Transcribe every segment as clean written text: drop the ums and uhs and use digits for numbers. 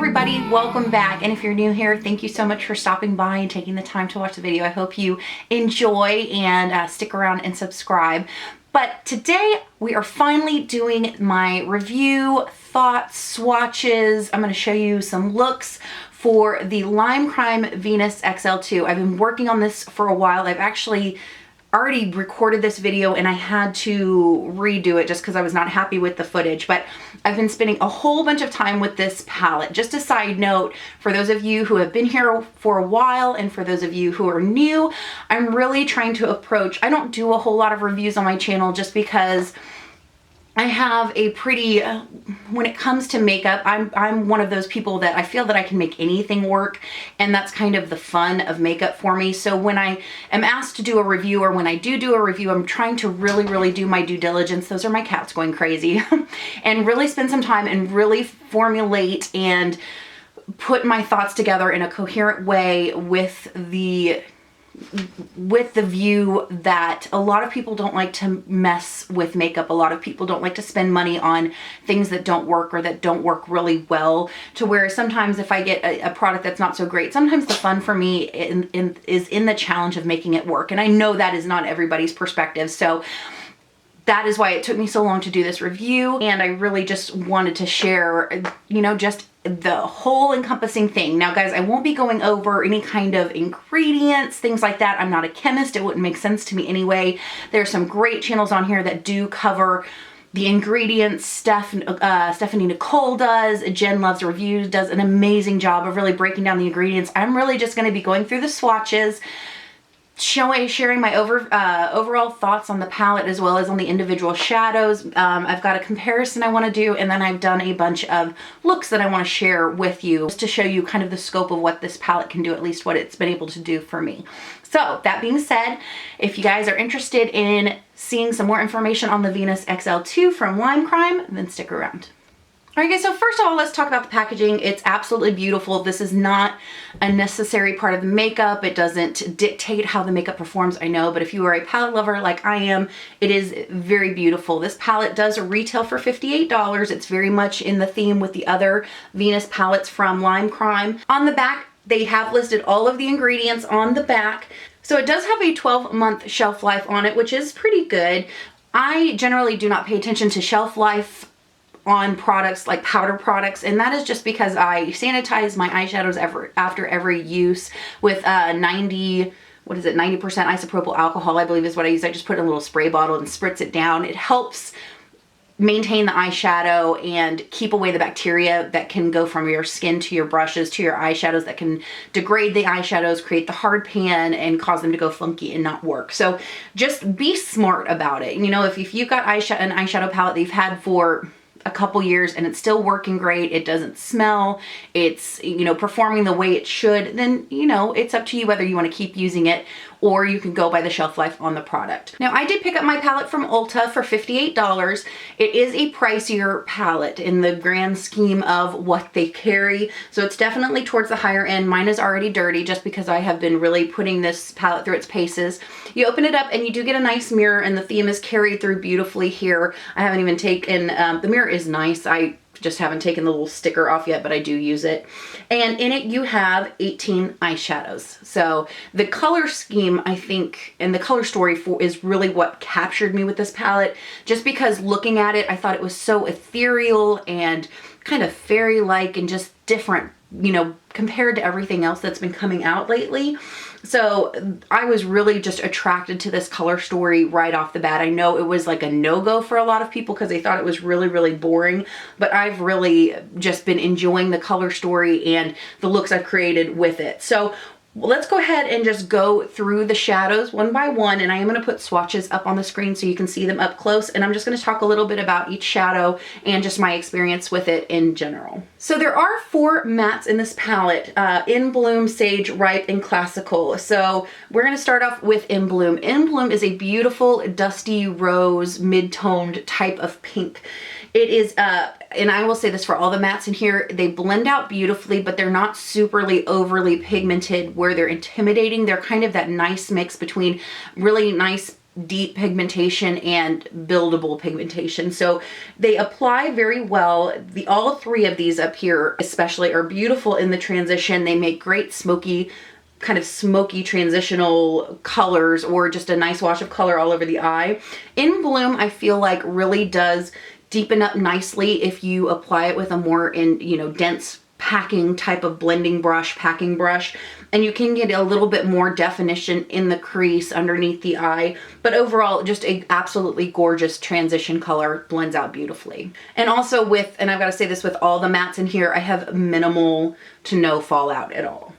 everybody, welcome back. And if you're new here, thank you so much for stopping by and taking the time to watch the video. I hope you enjoy and stick around and subscribe. But today we are finally doing my review, thoughts, swatches. I'm going to show you some looks for the Lime Crime Venus XL2. I've been working on this for a while. I've actually already recorded this video and I had to redo it just because I was not happy with the footage, but I've been spending a whole bunch of time with this palette. Just a side note, for those of you who have been here for a while and for those of you who are new, I'm really trying to approach, I don't do a whole lot of reviews on my channel just because I have a pretty, when it comes to makeup, I'm one of those people that I feel that I can make anything work, and that's kind of the fun of makeup for me. So when I am asked to do a review, or when I do a review, I'm trying to really do my due diligence. Those are my cats going crazy. And really spend some time and really formulate and put my thoughts together in a coherent way with the view that a lot of people don't like to mess with makeup. A lot of people don't like to spend money on things that don't work or that don't work really well, to where sometimes if I get a product that's not so great, sometimes the fun for me is in the challenge of making it work. And I know that is not everybody's perspective. So that is why it took me so long to do this review, and I really just wanted to share, you know, just the whole encompassing thing. Now guys, I won't be going over any kind of ingredients, things like that. I'm not a chemist. It wouldn't make sense to me anyway. There's some great channels on here that do cover the ingredients. Stephanie Nicole does, Jen Loves Reviews does an amazing job of really breaking down the ingredients. I'm really just going to be going through the swatches, sharing my overall thoughts on the palette as well as on the individual shadows. I've got a comparison I want to do, and then I've done a bunch of looks that I want to share with you just to show you kind of the scope of what this palette can do, at least what it's been able to do for me. So that being said, if you guys are interested in seeing some more information on the Venus XL2 from Lime Crime, then stick around. Alright guys, so first of all, let's talk about the packaging. It's absolutely beautiful. This is not a necessary part of the makeup. It doesn't dictate how the makeup performs, I know, but if you are a palette lover like I am, it is very beautiful. This palette does retail for $58. It's very much in the theme with the other Venus palettes from Lime Crime. On the back, they have listed all of the ingredients on the back. So it does have a 12-month shelf life on it, which is pretty good. I generally do not pay attention to shelf life on products like powder products, and that is just because I sanitize my eyeshadows after every use with 90% isopropyl alcohol, I believe is what I use. I just put it in a little spray bottle and spritz it down. It helps maintain the eyeshadow and keep away the bacteria that can go from your skin to your brushes to your eyeshadows that can degrade the eyeshadows, create the hard pan, and cause them to go funky and not work. So just be smart about it. You know, if you've got an eyeshadow palette that you've had for a couple years and it's still working great, it doesn't smell, it's, you know, performing the way it should, then, you know, it's up to you whether you want to keep using it or you can go by the shelf life on the product. Now, I did pick up my palette from Ulta for $58. It is a pricier palette in the grand scheme of what they carry, so it's definitely towards the higher end. Mine is already dirty just because I have been really putting this palette through its paces. You open it up and you do get a nice mirror, and the theme is carried through beautifully here. I haven't even taken, the mirror is nice. I just haven't taken the little sticker off yet, but I do use it. And in it you have 18 eyeshadows. So the color scheme, I think, and the color story is really what captured me with this palette, just because looking at it, I thought it was so ethereal and kind of fairy-like and just different, you know, compared to everything else that's been coming out lately. So I was really just attracted to this color story right off the bat. I know it was like a no-go for a lot of people because they thought it was really boring, but I've really just been enjoying the color story and the looks I've created with it. So let's go ahead and just go through the shadows one by one, and I am going to put swatches up on the screen so you can see them up close, and I'm just going to talk a little bit about each shadow and just my experience with it in general. So there are 4 mattes in this palette, In Bloom, Sage, Ripe, and Classical. So we're going to start off with In Bloom. In Bloom is a beautiful dusty rose mid-toned type of pink. It is, and I will say this for all the mattes in here, they blend out beautifully, but they're not superly overly pigmented where they're intimidating. They're kind of that nice mix between really nice deep pigmentation and buildable pigmentation. So they apply very well. All three of these up here especially are beautiful in the transition. They make great smoky, kind of smoky transitional colors, or just a nice wash of color all over the eye. In Bloom, I feel like really does deepen up nicely if you apply it with a more dense packing type of packing brush, and you can get a little bit more definition in the crease underneath the eye. But overall, just a absolutely gorgeous transition color, blends out beautifully. And also and I've got to say this with all the mattes in here, I have minimal to no fallout at all.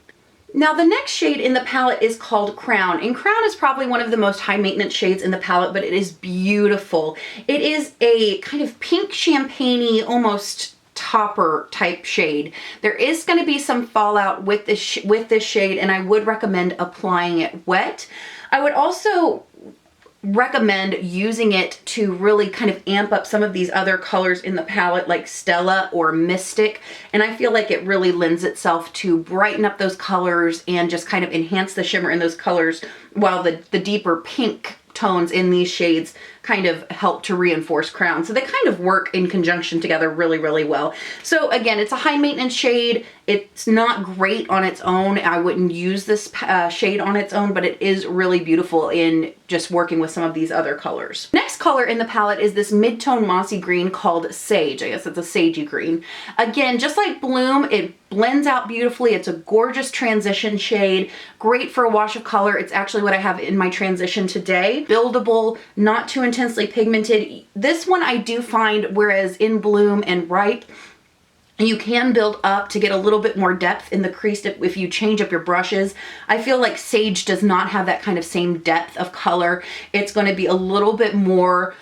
Now the next shade in the palette is called Crown, and Crown is probably one of the most high maintenance shades in the palette, but it is beautiful. It is a kind of pink champagne-y, almost topper type shade. There is going to be some fallout with this shade, and I would recommend applying it wet. I would also recommend using it to really kind of amp up some of these other colors in the palette, like Stella or Mystic, and I feel like it really lends itself to brighten up those colors and just kind of enhance the shimmer in those colors, while the deeper pink tones in these shades kind of help to reinforce Crown. So they kind of work in conjunction together really, really well. So again, it's a high maintenance shade. It's not great on its own. I wouldn't use this shade on its own, but it is really beautiful in just working with some of these other colors. Next color in the palette is this mid-tone mossy green called Sage. I guess it's a sagey green. Again, just like Bloom, it blends out beautifully. It's a gorgeous transition shade, great for a wash of color. It's actually what I have in my transition today. Buildable, not too intensely pigmented. This one I do find, whereas in Bloom and Ripe, you can build up to get a little bit more depth in the crease if you change up your brushes. I feel like Sage does not have that kind of same depth of color. It's going to be a little bit more,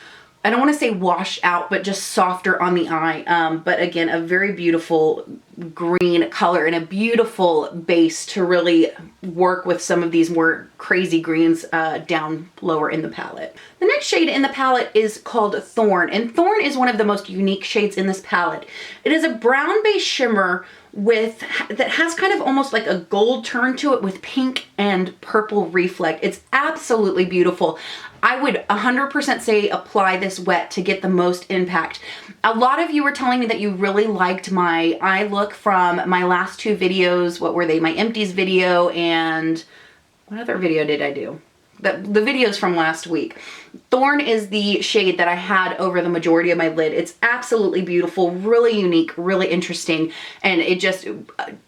I don't want to say washed out, but just softer on the eye. But again, a very beautiful green color and a beautiful base to really work with some of these more crazy greens down lower in the palette. The next shade in the palette is called Thorn, and Thorn is one of the most unique shades in this palette. It is a brown base shimmer that has kind of almost like a gold turn to it with pink and purple reflect. It's absolutely beautiful. I would 100% say apply this wet to get the most impact. A lot of you were telling me that you really liked my eye look from my last two videos. What were they? My empties video, and what other video did I do? The videos from last week. Thorn is the shade that I had over the majority of my lid. It's absolutely beautiful, really unique, really interesting, and it just,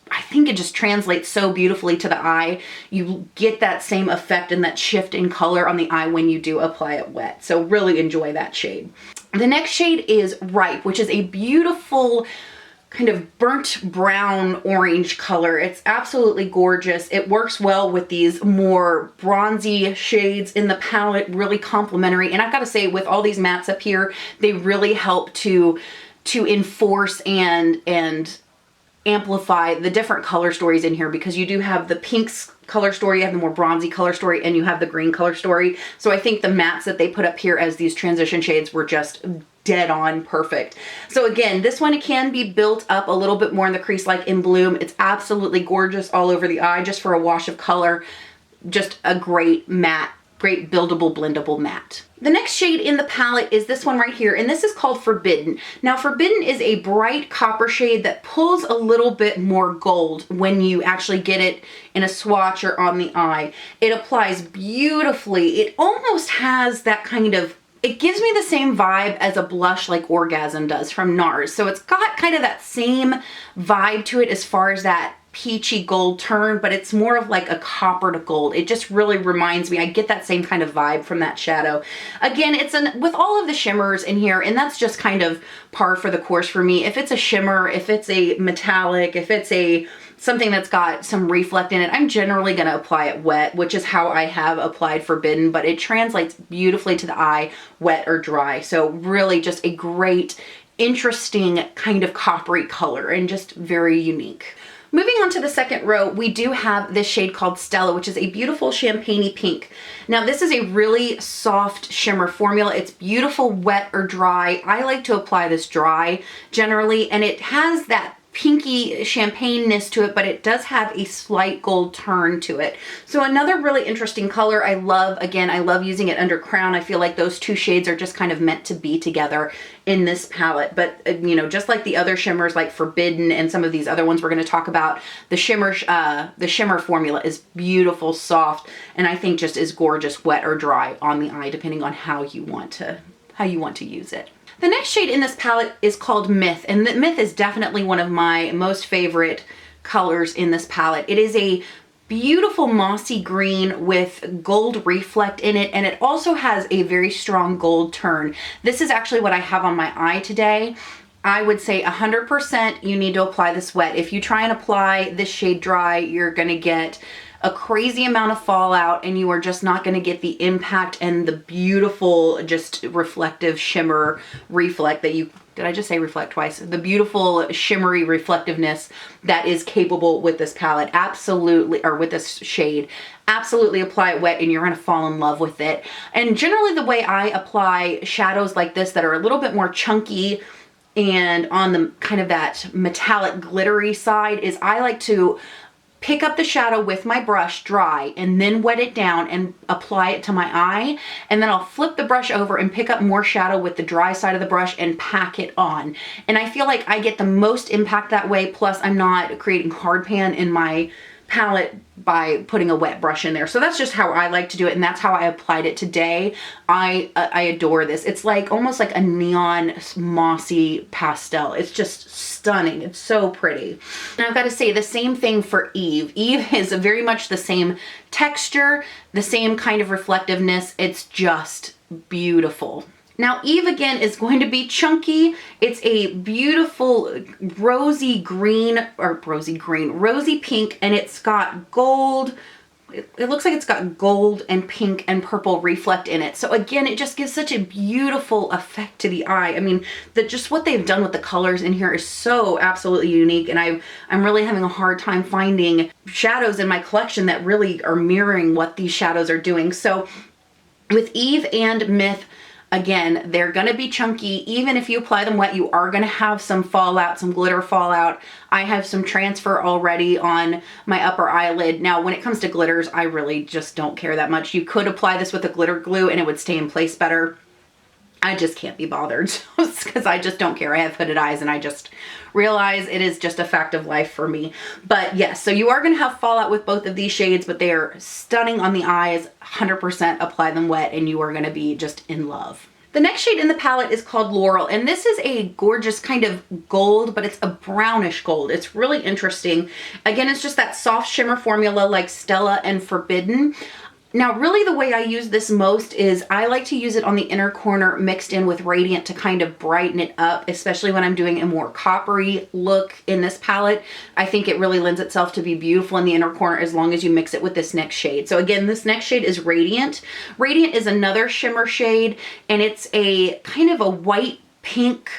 I think it just translates so beautifully to the eye. You get that same effect and that shift in color on the eye when you do apply it wet. So really enjoy that shade. The next shade is Ripe, which is a beautiful kind of burnt brown orange color. It's absolutely gorgeous. It works well with these more bronzy shades in the palette, really complementary. And I've got to say, with all these mattes up here, they really help to enforce and amplify the different color stories in here, because you do have the pinks color story, you have the more bronzy color story, and you have the green color story. So I think the mattes that they put up here as these transition shades were just dead on perfect. So again, this one can be built up a little bit more in the crease like in Bloom. It's absolutely gorgeous all over the eye just for a wash of color. Just a great matte, great buildable, blendable matte. The next shade in the palette is this one right here, and this is called Forbidden. Now, Forbidden is a bright copper shade that pulls a little bit more gold when you actually get it in a swatch or on the eye. It applies beautifully. It almost has that kind of, it gives me the same vibe as a blush like Orgasm does from NARS. So it's got kind of that same vibe to it as far as that peachy gold turn, but it's more of like a copper to gold. It just really reminds me, I get that same kind of vibe from that shadow. Again, it's with all of the shimmers in here, and that's just kind of par for the course for me. If it's a shimmer, if it's a metallic, if it's something that's got some reflect in it, I'm generally going to apply it wet, which is how I have applied Forbidden, but it translates beautifully to the eye, wet or dry. So really just a great, interesting kind of coppery color and just very unique. Moving on to the second row, we do have this shade called Stella, which is a beautiful champagne pink. Now, this is a really soft shimmer formula. It's beautiful wet or dry. I like to apply this dry generally, and it has that pinky champagne-ness to it, but it does have a slight gold turn to it. So another really interesting color I love. Again, I love using it under Crown. I feel like those two shades are just kind of meant to be together in this palette. But you know, just like the other shimmers like Forbidden and some of these other ones we're going to talk about, the shimmer formula is beautiful, soft, and I think just is gorgeous wet or dry on the eye, depending on how you want to use it. The next shade in this palette is called Myth, and the Myth is definitely one of my most favorite colors in this palette. It is a beautiful mossy green with gold reflect in it, and it also has a very strong gold turn. This is actually what I have on my eye today. I would say 100% you need to apply this wet. If you try and apply this shade dry, you're gonna get a crazy amount of fallout, and you are just not going to get the impact and the beautiful, just reflective shimmer reflect that you, did I just say reflect twice? The beautiful shimmery reflectiveness that is capable with this palette. Absolutely, or with this shade. Absolutely apply it wet and you're going to fall in love with it. And generally the way I apply shadows like this that are a little bit more chunky and on the kind of that metallic glittery side is I like to pick up the shadow with my brush dry and then wet it down and apply it to my eye, and then I'll flip the brush over and pick up more shadow with the dry side of the brush and pack it on. And I feel like I get the most impact that way, plus I'm not creating hard pan in my palette by putting a wet brush in there. So that's just how I like to do it, and that's how I applied it today. I adore this. It's like almost like a neon mossy pastel. It's just stunning. It's so pretty. And I've got to say the same thing for Eve. Eve is very much the same texture, the same kind of reflectiveness. It's just beautiful. Now Eve again is going to be chunky. It's a beautiful rosy green, or rosy pink, and it's got gold. It looks like it's got gold and pink and purple reflect in it. So again, it just gives such a beautiful effect to the eye. I mean, just what they've done with the colors in here is so absolutely unique, and I'm really having a hard time finding shadows in my collection that really are mirroring what these shadows are doing. So with Eve and Myth, again, they're gonna be chunky. Even if you apply them wet, you are gonna have some fallout, some glitter fallout. I have some transfer already on my upper eyelid. Now, when it comes to glitters, I really just don't care that much. You could apply this with a glitter glue and it would stay in place better. I just can't be bothered because I just don't care. I have hooded eyes and I just realize it is just a fact of life for me. But yes, so you are going to have fallout with both of these shades, but they are stunning on the eyes. 100% apply them wet and you are going to be just in love. The next shade in the palette is called Laurel, and this is a gorgeous kind of gold, but it's a brownish gold. It's really interesting. Again, it's just that soft shimmer formula like Stella and Forbidden. Now, really the way I use this most is I like to use it on the inner corner mixed in with Radiant to kind of brighten it up, especially when I'm doing a more coppery look in this palette. I think it really lends itself to be beautiful in the inner corner as long as you mix it with this next shade. So again, this next shade is Radiant. Radiant is another shimmer shade, and it's a kind of a white pink,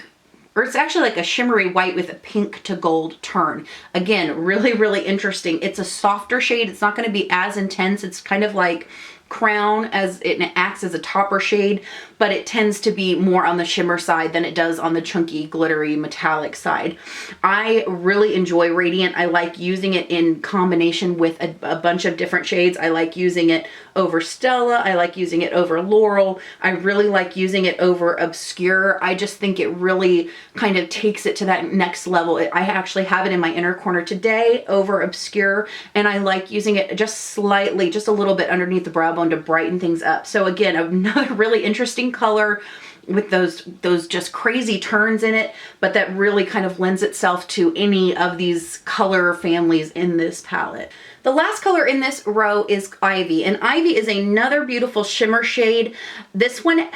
or it's actually like a shimmery white with a pink to gold turn. Again, really, really interesting. It's a softer shade. It's not going to be as intense. It's kind of like Crown, as it acts as a topper shade, but it tends to be more on the shimmer side than it does on the chunky, glittery, metallic side. I really enjoy Radiant. I like using it in combination with a bunch of different shades. I like using it over Stella. I like using it over Laurel. I really like using it over Obscure. I just think it really kind of takes it to that next level. I actually have it in my inner corner today over Obscure, and I like using it just slightly, just a little bit underneath the brow bone to brighten things up. So again, another really interesting color with those just crazy turns in it, but that really kind of lends itself to any of these color families in this palette. The last color in this row is Ivy, and Ivy is another beautiful shimmer shade. This one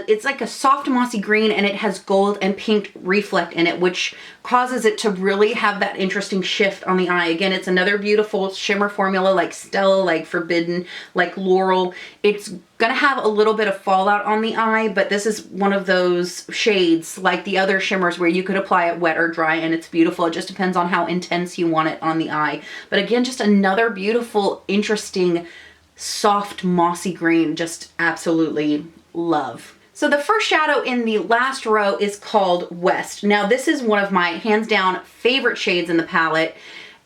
it's like a soft mossy green, and it has gold and pink reflect in it, which causes it to really have that interesting shift on the eye. Again, it's another beautiful shimmer formula like Stella, like Forbidden, like Laurel. It's gonna have a little bit of fallout on the eye, but this is one of those shades like the other shimmers where you could apply it wet or dry and it's beautiful. It just depends on how intense you want it on the eye. But again, just another beautiful, interesting, soft, mossy green. Just absolutely love. So the first shadow in the last row is called West. Now this is one of my hands down favorite shades in the palette.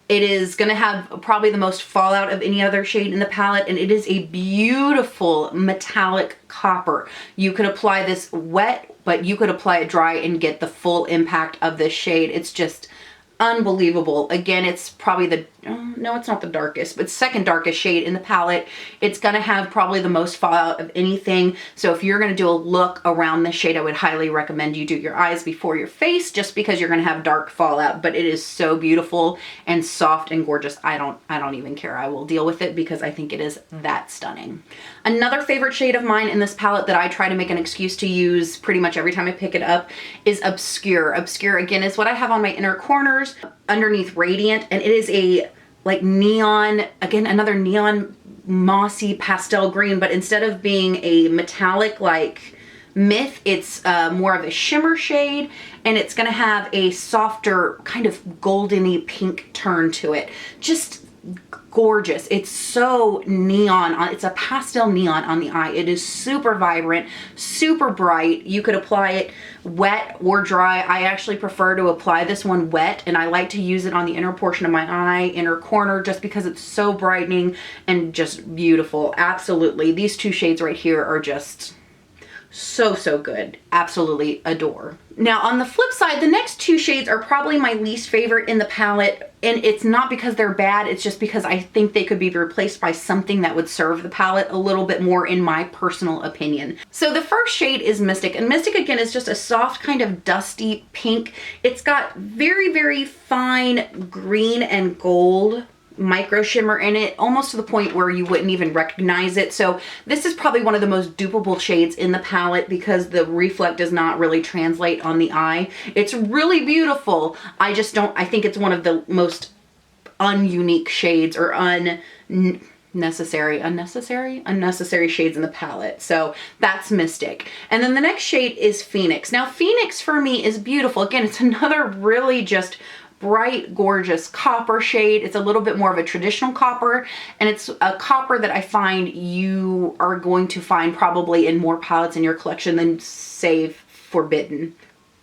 It is going to have probably the most fallout of any other shade in the palette, and it is a beautiful metallic copper. You could apply this wet, but you could apply it dry and get the full impact of this shade. It's just unbelievable. Again, it's probably the, no, it's not the darkest, but second darkest shade in the palette. It's gonna have probably the most fallout of anything. So if you're gonna do a look around this shade, I would highly recommend you do your eyes before your face, just because you're gonna have dark fallout, but it is so beautiful and soft and gorgeous. I don't even care. I will deal with it because I think it is that stunning. Another favorite shade of mine in this palette that I try to make an excuse to use pretty much every time I pick it up is Obscure. Obscure, again, is what I have on my inner corners underneath Radiant, and it is a like neon, again, another neon mossy pastel green, but instead of being a metallic like Myth, it's more of a shimmer shade, and it's gonna have a softer kind of goldeny pink turn to it. Just gorgeous. It's so neon. It's a pastel neon on the eye. It is super vibrant, super bright. You could apply it wet or dry. I actually prefer to apply this one wet, and I like to use it on the inner portion of my eye, inner corner, just because it's so brightening and just beautiful. Absolutely. These two shades right here are just so good. Absolutely adore. Now on the flip side, the next two shades are probably my least favorite in the palette, and it's not because they're bad, it's just because I think they could be replaced by something that would serve the palette a little bit more, in my personal opinion. So the first shade is Mystic, and Mystic again is just a soft kind of dusty pink. It's got very fine green and gold micro shimmer in it, almost to the point where you wouldn't even recognize it. So this is probably one of the most dupable shades in the palette because the reflect does not really translate on the eye. It's really beautiful. I think it's one of the most ununique shades, or unnecessary shades in the palette. So that's Mystic. And then the next shade is Phoenix. Now Phoenix for me is beautiful. Again, it's another really just bright, gorgeous copper shade. It's a little bit more of a traditional copper, and it's a copper that I find you are going to find probably in more palettes in your collection than, say, Forbidden,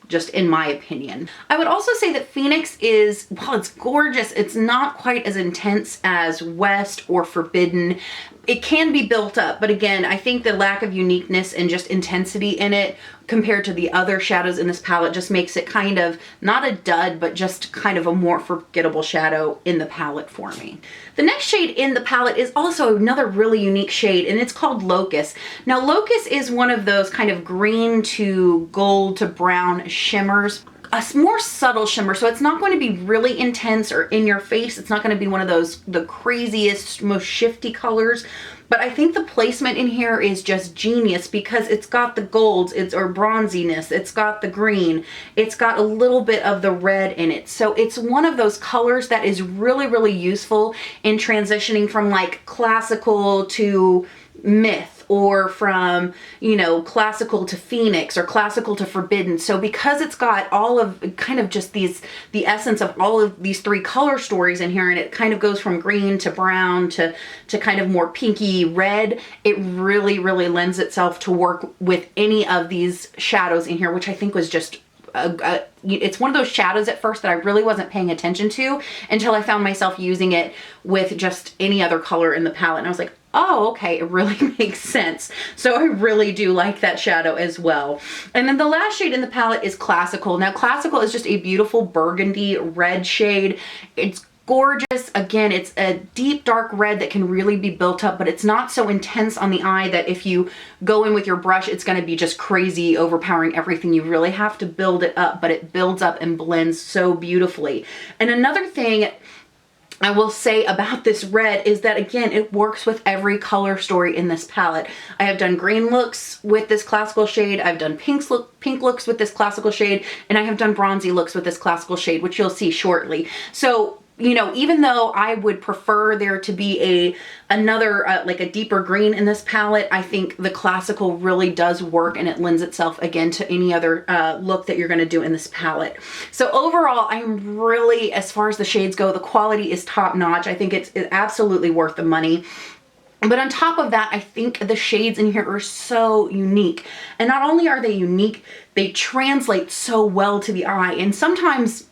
just in my opinion. I would also say that Phoenix is, while it's gorgeous, it's not quite as intense as West or Forbidden. It can be built up, but again, I think the lack of uniqueness and just intensity in it compared to the other shadows in this palette just makes it kind of not a dud, but just kind of a more forgettable shadow in the palette for me. The next shade in the palette is also another really unique shade, and it's called Locus. Now Locus is one of those kind of green to gold to brown shimmers. A more subtle shimmer, so it's not going to be really intense or in your face. It's not going to be one of those, the craziest, most shifty colors, but I think the placement in here is just genius because it's got the golds, or bronziness, it's got the green, it's got a little bit of the red in it. So it's one of those colors that is really useful in transitioning from like classical to Myth, or from, you know, classical to Phoenix, or classical to Forbidden. So because it's got all of kind of just the essence of all of these three color stories in here, and it kind of goes from green to brown to kind of more pinky red, it really lends itself to work with any of these shadows in here, which I think was just it's one of those shadows at first that I really wasn't paying attention to until I found myself using it with just any other color in the palette, and I was like, oh, okay, it really makes sense. So I really do like that shadow as well. And then the last shade in the palette is Classical. Now Classical is just a beautiful burgundy red shade. It's gorgeous. Again, it's a deep dark red that can really be built up, but it's not so intense on the eye that if you go in with your brush, it's going to be just crazy, overpowering everything. You really have to build it up, but it builds up and blends so beautifully. And another thing I will say about this red is that, again, it works with every color story in this palette. I have done green looks with this Classical shade, I've done pink looks with this Classical shade, and I have done bronzy looks with this Classical shade, which you'll see shortly. So, you know, even though I would prefer there to be another like a deeper green in this palette, I think the Classical really does work, and it lends itself again to any other look that you're going to do in this palette. So overall, I'm really, as far as the shades go, the quality is top notch. I think it's absolutely worth the money. But on top of that, I think the shades in here are so unique. And not only are they unique, they translate so well to the eye. And sometimes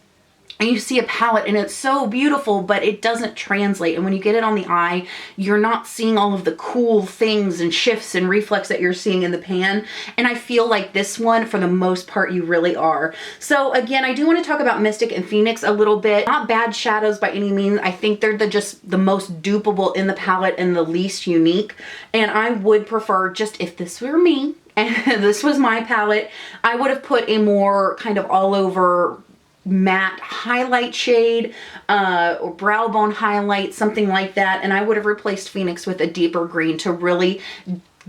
you see a palette and it's so beautiful, but it doesn't translate. And when you get it on the eye, you're not seeing all of the cool things and shifts and reflex that you're seeing in the pan. And I feel like this one, for the most part, you really are. So again, I do want to talk about Mystic and Phoenix a little bit. Not bad shadows by any means. I think they're just the most dupable in the palette and the least unique. And I would prefer, just if this were me and this was my palette, I would have put a more kind of all over matte highlight shade or brow bone highlight, something like that. And I would have replaced Phoenix with a deeper green to really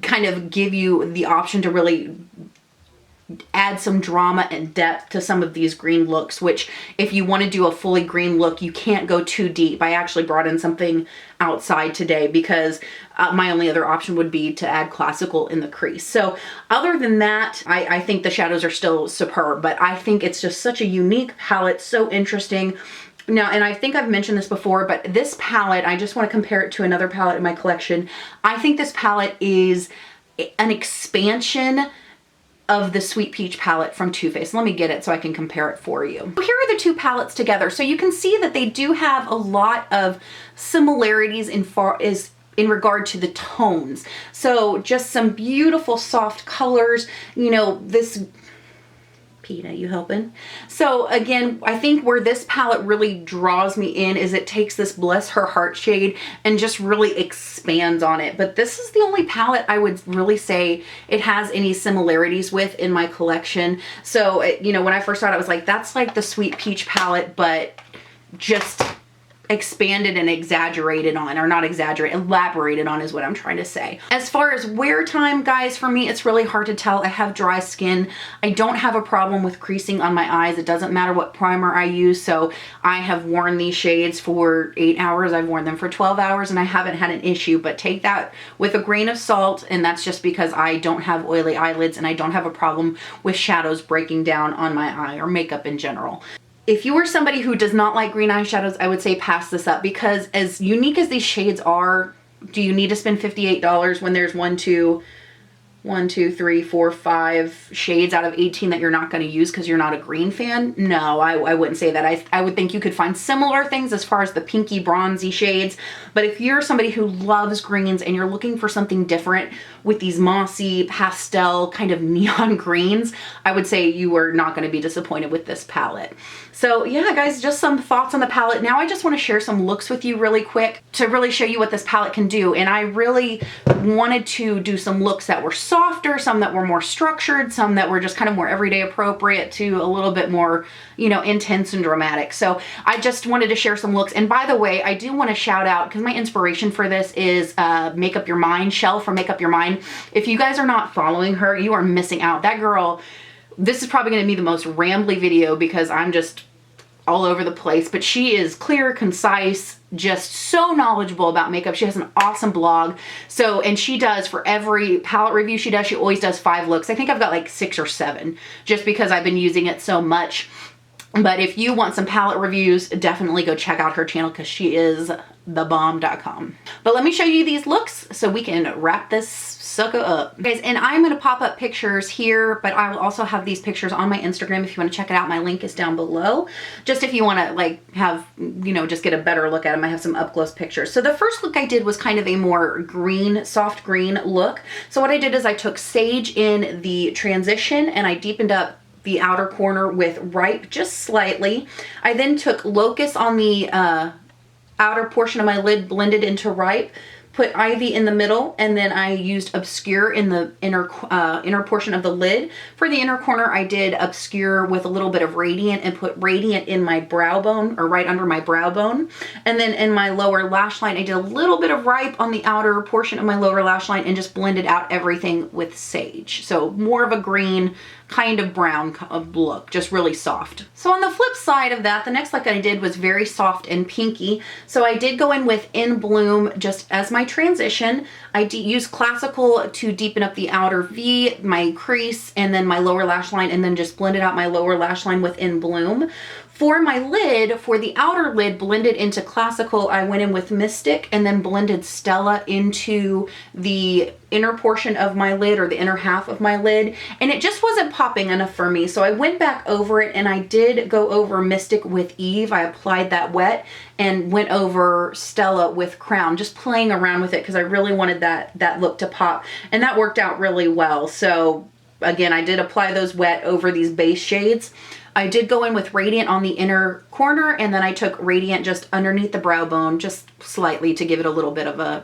kind of give you the option to really add some drama and depth to some of these green looks, which if you want to do a fully green look, you can't go too deep. I actually brought in something outside today because my only other option would be to add classical in the crease. So other than that, I think the shadows are still superb, but I think it's just such a unique palette, so interesting. Now, and I think I've mentioned this before, but this palette, I just want to compare it to another palette in my collection. I think this palette is an expansion of the Sweet Peach palette from Too Faced. Let me get it so I can compare it for you. Here are the two palettes together. So you can see that they do have a lot of similarities in regard to the tones. So just some beautiful soft colors. You know, this Peta, you helping? So again, I think where this palette really draws me in is it takes this Bless Her Heart shade and just really expands on it. But this is the only palette I would really say it has any similarities with in my collection. So, you know, when I first saw it, I was like, that's like the Sweet Peach palette, but just expanded and exaggerated on, or not exaggerated, elaborated on is what I'm trying to say. As far as wear time, guys, for me, it's really hard to tell. I have dry skin. I don't have a problem with creasing on my eyes. It doesn't matter what primer I use. So I have worn these shades for 8 hours. I've worn them for 12 hours and I haven't had an issue, but take that with a grain of salt. And that's just because I don't have oily eyelids and I don't have a problem with shadows breaking down on my eye or makeup in general. If you are somebody who does not like green eyeshadows, I would say pass this up, because as unique as these shades are, do you need to spend $58 when there's 5 shades out of 18 that you're not going to use because you're not a green fan? No, I wouldn't say that. I would think you could find similar things as far as the pinky bronzy shades. But if you're somebody who loves greens and you're looking for something different with these mossy pastel kind of neon greens, I would say you are not going to be disappointed with this palette. So yeah, guys, just some thoughts on the palette. Now I just want to share some looks with you really quick to really show you what this palette can do. And I really wanted to do some looks that were softer, some that were more structured, some that were just kind of more everyday appropriate to a little bit more, you know, intense and dramatic. So I just wanted to share some looks. And by the way, I do want to shout out, because my inspiration for this is Make Up Your Mind, Chelle from Make Up Your Mind. If you guys are not following her, you are missing out. That girl, this is probably going to be the most rambly video because I'm just all over the place, but she is clear, concise, just so knowledgeable about makeup. She has an awesome blog. So, and she does, for every palette review she does, she always does 5 looks. I think I've got like 6 or 7 just because I've been using it so much. But if you want some palette reviews, definitely go check out her channel because she is thebomb.com. But let me show you these looks so we can wrap this sucker up. Guys, and I'm going to pop up pictures here, but I will also have these pictures on my Instagram if you want to check it out. My link is down below. Just if you want to like have, you know, just get a better look at them. I have some up close pictures. So the first look I did was kind of a more green, soft green look. So what I did is I took Sage in the transition and I deepened up the outer corner with Ripe just slightly. I then took Locus on the outer portion of my lid, blended into Ripe, put Ivy in the middle, and then I used Obscure in the inner portion of the lid. For the inner corner, I did Obscure with a little bit of Radiant and put Radiant in my brow bone, or right under my brow bone. And then in my lower lash line, I did a little bit of Ripe on the outer portion of my lower lash line and just blended out everything with Sage. So more of a green, kind of brown look, just really soft. So on the flip side of that, the next look I did was very soft and pinky. So I did go in with In Bloom just as my transition. I used Classical to deepen up the outer V, my crease, and then my lower lash line, and then just blended out my lower lash line with In Bloom. For my lid, for the outer lid blended into Classical, I went in with Mystic and then blended Stella into the inner portion of my lid, or the inner half of my lid, and it just wasn't popping enough for me. So I went back over it and I did go over Mystic with Eve. I applied that wet and went over Stella with Crown, just playing around with it because I really wanted that look to pop, and that worked out really well. So again, I did apply those wet over these base shades. I did go in with Radiant on the inner corner, and then I took Radiant just underneath the brow bone, just slightly, to give it a little bit of a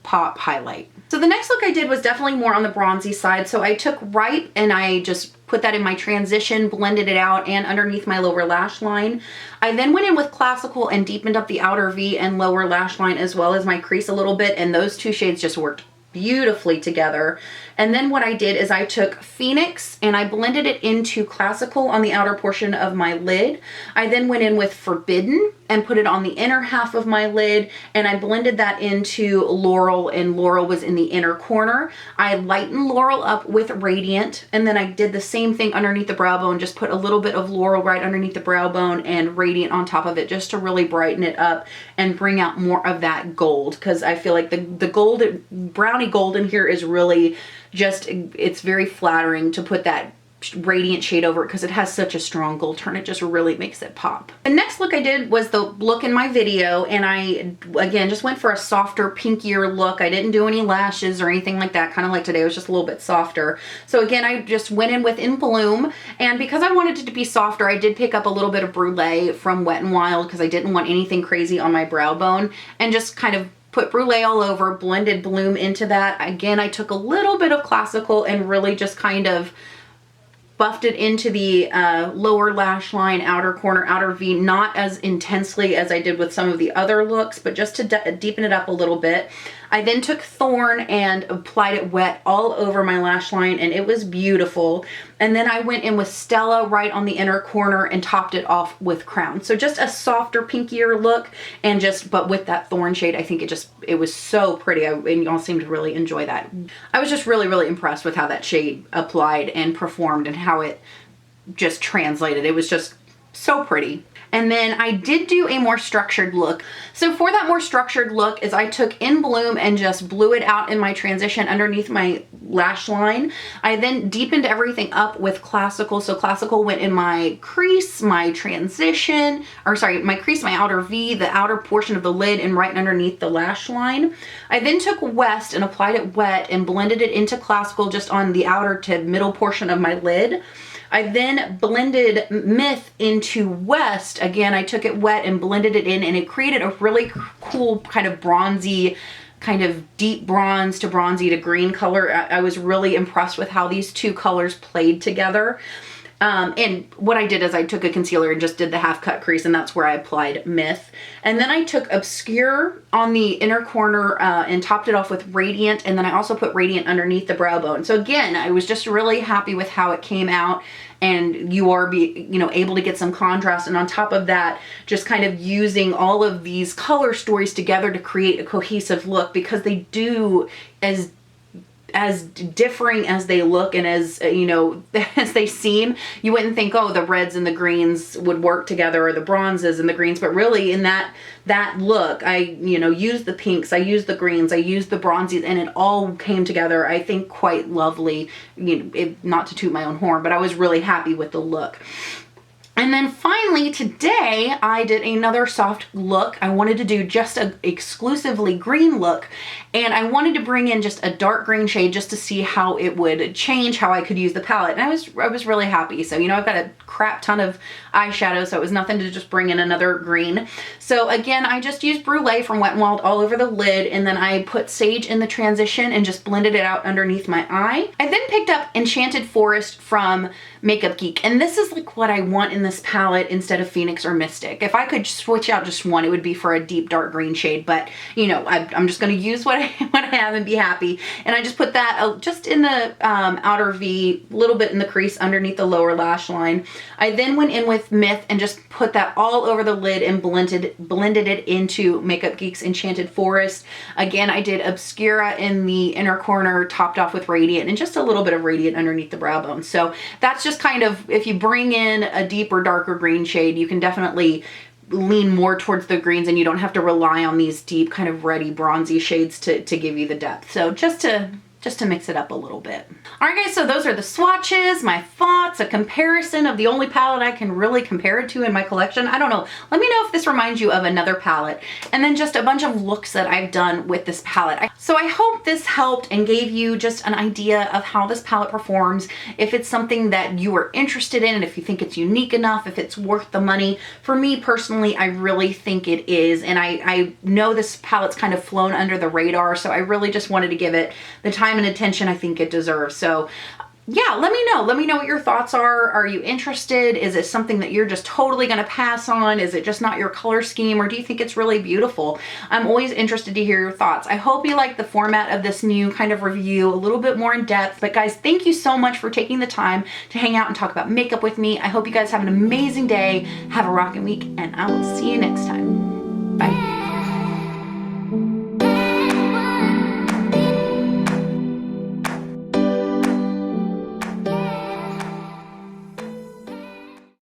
pop highlight. So the next look I did was definitely more on the bronzy side. So I took Ripe and I just put that in my transition, blended it out, and underneath my lower lash line. I then went in with Classical and deepened up the outer V and lower lash line, as well as my crease a little bit, and those two shades just worked beautifully together. And then what I did is I took Phoenix and I blended it into Classical on the outer portion of my lid. I then went in with Forbidden and put it on the inner half of my lid, and I blended that into Laurel, and Laurel was in the inner corner. I lightened Laurel up with Radiant, and then I did the same thing underneath the brow bone, just put a little bit of Laurel right underneath the brow bone and Radiant on top of it, just to really brighten it up and bring out more of that gold, because I feel like the gold, brownie gold in here is really just, it's very flattering to put that Radiant shade over it because it has such a strong gold turn. It just really makes it pop. The next look I did was the look in my video, and I again just went for a softer, pinkier look. I didn't do any lashes or anything like that, kind of like today. It was just a little bit softer. So again, I just went in with In Bloom, and because I wanted it to be softer, I did pick up a little bit of Brulee from Wet n Wild because I didn't want anything crazy on my brow bone, and just kind of put Brulee all over, blended Bloom into that. Again, I took a little bit of Classical and really just kind of buffed it into the lower lash line, outer corner, outer V, not as intensely as I did with some of the other looks, but just to deepen it up a little bit. I then took Thorn and applied it wet all over my lash line, and it was beautiful. And then I went in with Stella right on the inner corner and topped it off with Crown. So just a softer, pinkier look, and just, but with that Thorn shade, I think it was so pretty, and y'all seemed to really enjoy that. I was just really, really impressed with how that shade applied and performed and how it just translated. It was just so pretty. And then I did do a more structured look. So for that more structured look is I took In Bloom and just blew it out in my transition underneath my lash line. I then deepened everything up with Classical. So Classical went in my crease, my transition, or sorry, my crease, my outer V, the outer portion of the lid, and right underneath the lash line. I then took West and applied it wet and blended it into Classical just on the outer to middle portion of my lid. I then blended Myth into West. Again, I took it wet and blended it in, and it created a really cool kind of bronzy, kind of deep bronze to bronzy to green color. I was really impressed with how these two colors played together. And what I did is I took a concealer and just did the half cut crease, and that's where I applied Myth. And then I took Obscure on the inner corner and topped it off with Radiant, and then I also put Radiant underneath the brow bone. So again, I was just really happy with how it came out, and you are able to get some contrast, and on top of that, just kind of using all of these color stories together to create a cohesive look, because they do, as differing as they look and as as they seem, you wouldn't think, oh, the reds and the greens would work together, or the bronzes and the greens, but really in that look, I used the pinks, I used the greens, I used the bronzies, and it all came together, I think, quite lovely. Not to toot my own horn, but I was really happy with the look. And then finally today I did another soft look. I wanted to do just an exclusively green look, and I wanted to bring in just a dark green shade just to see how it would change, how I could use the palette. And I was really happy. So I've got a crap ton of eyeshadow, so it was nothing to just bring in another green. So again, I just used Brulee from Wet n Wild all over the lid, and then I put Sage in the transition and just blended it out underneath my eye. I then picked up Enchanted Forest from Makeup Geek, and this is like what I want in this palette instead of Phoenix or Mystic. If I could switch out just one, it would be for a deep dark green shade, but I'm just going to use what I have and be happy. And I just put that just in the outer V, a little bit in the crease underneath the lower lash line. I then went in with Myth and just put that all over the lid and blended it into Makeup Geek's Enchanted Forest. Again, I did Obscura in the inner corner, topped off with Radiant, and just a little bit of Radiant underneath the brow bone. So that's just kind of, if you bring in a deeper super darker green shade, you can definitely lean more towards the greens, and you don't have to rely on these deep kind of reddy bronzy shades to give you the depth. So just to mix it up a little bit. All right guys, so those are the swatches, my thoughts, a comparison of the only palette I can really compare it to in my collection. I don't know, let me know if this reminds you of another palette, and then just a bunch of looks that I've done with this palette. So I hope this helped and gave you just an idea of how this palette performs, if it's something that you are interested in, and if you think it's unique enough, if it's worth the money. For me personally, I really think it is, and I know this palette's kind of flown under the radar, so I really just wanted to give it the time and attention I think it deserves. So yeah, let me know what your thoughts are. Are you interested? Is it something that you're just totally gonna pass on? Is it just not your color scheme, or do you think it's really beautiful? I'm always interested to hear your thoughts. I hope you like the format of this new kind of review, a little bit more in depth. But guys, thank you so much for taking the time to hang out and talk about makeup with me. I hope you guys have an amazing day, have a rocking week, and I will see you next time.